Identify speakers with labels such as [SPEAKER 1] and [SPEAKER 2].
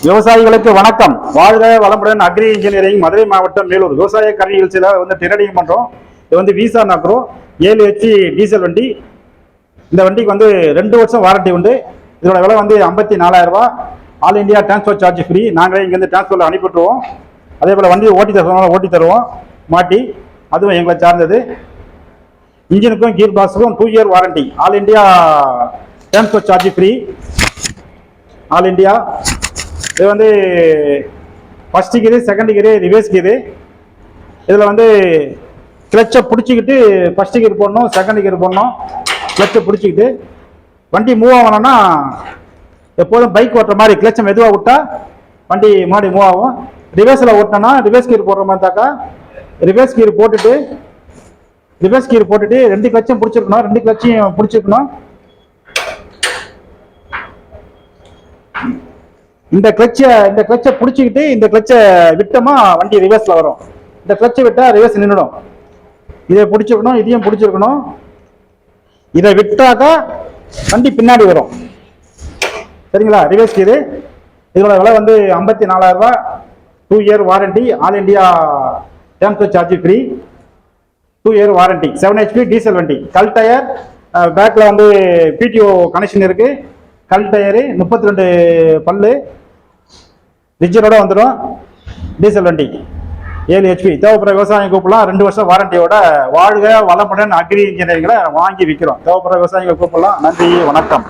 [SPEAKER 1] விவசாயிகளுக்கு வணக்கம். வாழ்க வளமுடன். அக்ரி இன்ஜினியரிங், மதுரை மாவட்டம், மேலூர். விவசாய கல்வி நிகழ்ச்சியில ட்ரேடிங் பண்றோம். இது வீசா நக்ரோ 7 HP டீசல் வண்டி. இந்த வண்டிக்கு 2 வருஷம் வாரண்டி உண்டு. இதோட விலை 54,000 ரூபாய். All India transport charge free. நாங்களே இங்கேருந்து டிரான்ஸ்போர்ட்ல அனுப்பிட்டுருவோம். அதே போல வண்டி ஓட்டி தருவோம் மாட்டி. அதுவும் எங்களை சார்ந்தது. இன்ஜினுக்கும் கீர் பாக்ஸுக்கும் 2 year warranty. All India transport charge free. All India. இது ஃபர்ஸ்ட் கீரு, செகண்ட் கீரு, ரிவர்ஸ் கீரு. இதில் கிளச்சை பிடிச்சிக்கிட்டு ஃபர்ஸ்ட் கீர் போடணும், செகண்ட் கீர் போடணும். கிளச்சை பிடிச்சிக்கிட்டு வண்டி மூவ் ஆகணும்னா எப்போதும் பைக் ஓட்டுற மாதிரி கிளச்சை மெதுவாக விட்டா வண்டி மாடி மூவ் ஆகும். ரிவர்ஸில் ஓட்டினோன்னா ரிவர்ஸ் கீர் போடுற மாதிரி தாக்கா ரிவர்ஸ் கீர் போட்டுட்டு 2 கிளச்சும் பிடிச்சிருக்கணும். 2 கிளச்சையும் பிடிச்சிருக்கணும். இந்த கிளச்சை பிடிச்சிக்கிட்டு இந்த கிளச்சை விட்டோமா வண்டி ரிவர்ஸ்ல வரும். இந்த கிளச்சை விட்டா ரிவர்ஸ் நின்றுடும். இதை பிடிச்சிருக்கணும், இதையும் பிடிச்சிருக்கணும். இதை விட்டாக்கா வண்டி பின்னாடி வரும். சரிங்களா? ரிவர்ஸ் கீரு. இதோட விலை 54,000 ரூபாய். 2 year warranty. All India transport charge free. 2 year warranty. 7 HP diesel வண்டி. கல் டயர். பேக்ல PTO கனெக்ஷன் இருக்கு. கல் டயரு, 32 பல்லு, ரிஜரோட வந்துடும். டீசல் வண்டி 7 HP. தேவைப்படுற விவசாயம் கூப்பிடலாம். 2 வருஷம் வாரண்டியோட. வாழ்க வளமுடன் அக்ரி இன்ஜினியரிங்ல வாங்கி விற்கிறோம். தேவைப்படுற விவசாயிகள் கூப்பிடலாம். நன்றி, வணக்கம்.